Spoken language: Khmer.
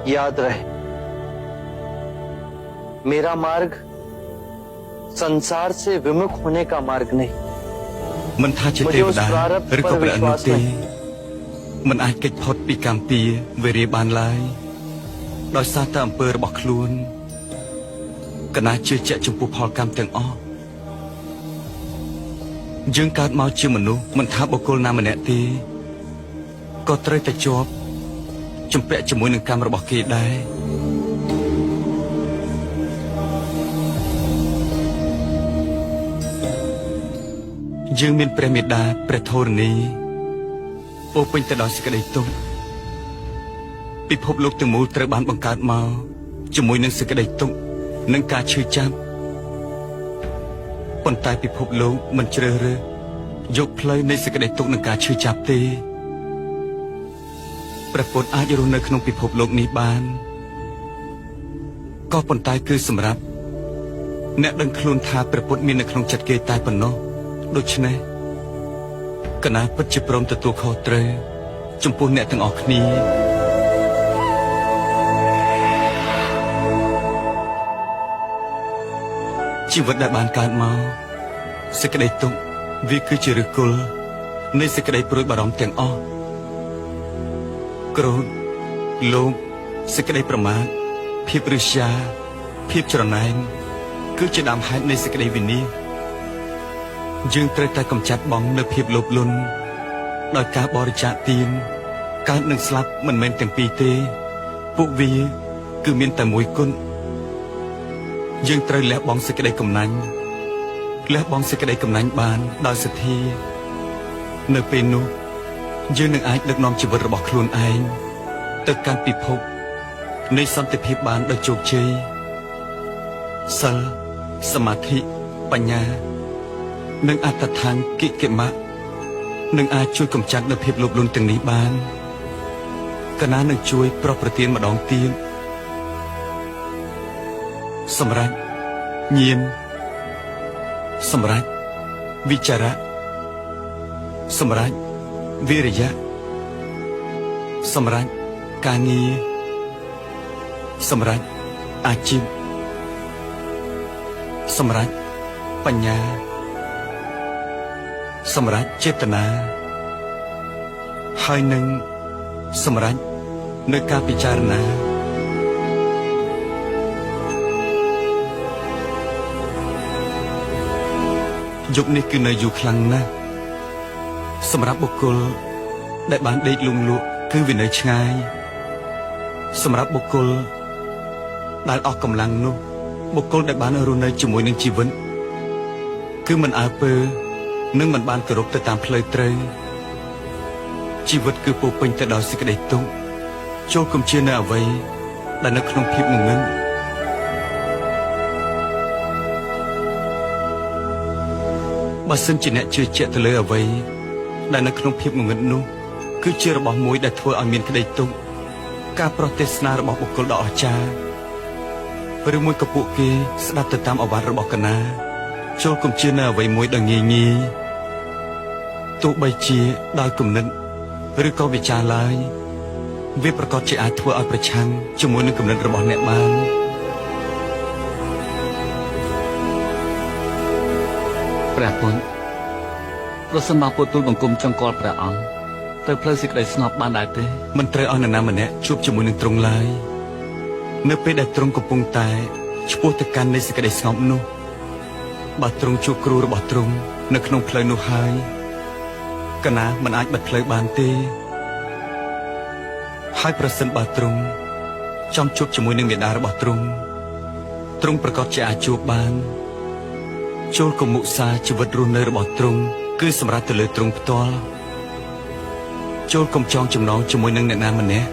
याद रहे मेरा मार्ग संसार से विमुख होने का मार्ग नहीं। មិនថាជាទេវតាឬក៏ព្រះអនុទេមិនអាចគេចផុតពីកម្មពៀវេរាបានឡើយដោយសារតែអំពើរបស់ខ្លួនកណាជឿជាក់ចំពោះផលកម្មទាំងអស់យើងកើតមកជាមនុស្សមិនថាបុគ្គលណាម្នាក់ទេក៏ត្រូវតែជាប់ជំពាក់ជាមួយនឹងកម្មរបស់គេដែរយើងមានព្រះមេដាព្រះធរណីពោពេញទៅដោយសេចក្តីទុក្ខពិភពលោកទាំងមូលត្រូវបានបង្កើតមកជាមួយនឹងសេចក្តីទុក្ខនិងការឈឺចាប់ប៉ុន្តែពិភពលោកមិនជ្រើសរើសយកផ្លូវនៃសេចក្តីទុក្ខនិងការឈឺចាប់ទេព្រះពុទ្ធអាចរស់នៅក្នុងពិភពលោកនេះបានក៏ប៉ុន្តែគឺសម្រាប់អ្នកដឹងខ្លួនថាព្រះពុទ្ធមាននៅក្នុងចិត្តគេតែប៉ុណ្ណោះដូច្នេះកណាពិតជាព្រមទទួលខុសត្រូវចំពោះអ្នកទាំងអស់គ្នាជីវិតដែលបានកើតមកសេចក្តីទុក្ខវាគឺជាឫសគល់នៃសេចក្តីព្រួយបារម្ភទាំងអស់ក្រោធលោភសេចក្តីប្រមាថភាពឫស្យាភាពច្រណែនគឺជាដើមហេតុនៃសេចក្តីវិនាសយើងត្រូវតែកម្ចាត់បងនៅភាពលោភលន់ដោយការបរិច្ចាគទានកើតនឹងស្លាប់មិនមែនទាំងពីរទេពួកវាគឺមានតែមួយគត់យើងត្រូវលះបង់សេចក្តីកំណាញ់លះបង់សេចក្តីកំណាញ់បានដោយសទ្ធានៅពេលនោះយើងនឹងអាចដឹកនាំជីវិតរបស់ខ្លួនឯងទៅកាន់ពិភពនៃសន្តិភាពបានដោយជោគជ័យសិលសមាធិបញ្ញានិងអត្តដ្ឋានកិកិមៈនឹងអាចជួយកម្ចាត់នូវភាពលោភលន់ទាំងនេះបានកណានឹងជួយប្រោះប្រទានម្ដងទៀតសម្រាប់ញាណសម្រាប់វិចារៈសម្រាប់វិរិយៈសម្រាប់ការងារសម្រាប់អាជីពសម្រាប់បញ្ញាសម្រាប់ចេតនាហើយនឹងសម្រាប់នៅការពិចារណាយុគនេះគឺនៅយូរខ្លាំងណាស់សម្រាប់បុគ្គលដែលបានដេកលង់លក់គឺវានៅឆ្ងាយសម្រាប់បុគ្គលដែលអស់កម្លាំងនោះបុគ្គលដែលបានរស់នៅជាមួយនឹងជីវិតគឺមិនអើពើនឹងមិនបានគោរពទៅតាមផ្លូវត្រូវជីវិតគឺពោរពេញទៅដោយសេចក្តីទុក្ខចូលគំជឿនៅអ្វីដែលនៅក្នុងភាពងងឹតបើសិនជាអ្នកជឿជាក់ទៅលើអ្វីដែលនៅក្នុងភាពងងឹតនោះគឺជារបស់មួយដែលធ្វើឲ្យមានក្តីទុក្ខការប្រោសទេសនារបស់បុគ្គលដ៏អស្ចារ្យឬមួយក៏ពួកគេស្ដាប់ទៅតាមអាវ៉ាត់របស់កណាចូលគំជឿនៅអ្វីមួយដ៏ងាយងាយទោះបីជាដោយគំនិតឬក៏វិចារឡើយវាប្រកាសជាអាចធ្វើឲ្យប្រឆាំងជាមួយនឹងគំនិតរបស់អ្នកបានព្រះពុទ្ធប្រសិនបើពុទ្ធទូលបង្គំចង្កល់ព្រះអង្គទៅផ្លូវសេចក្តីស្ងប់បានដែរទេមិនត្រូវឲ្យនរណាម្នាក់ជួបជាមួយនឹងទ្រង់ឡើយនៅពេលដែលទ្រង់កំពុងតែឆ្ពោះទៅកាន់នៃសេចក្តីស្ងប់នោះបើទ្រង់ជួបគ្រូរបស់ទ្រង់នៅក្នុងផ្លូវនោះហើយកណាមិនអាចបិទផ្លូវបានទេហើយប្រសិនបើទ្រង់ចំជួបជាមួយនឹងមេដារបស់ទ្រង់ប្រកាសជាអាចជួបបានចូលកុំមុសាជីវិតរស់នៅរបស់ទ្រង់គឺសម្រាប់ទៅលើទ្រង់ផ្ទាល់ចូលកុំចងចំណងជាមួយនឹងអ្នកណាម្នាក់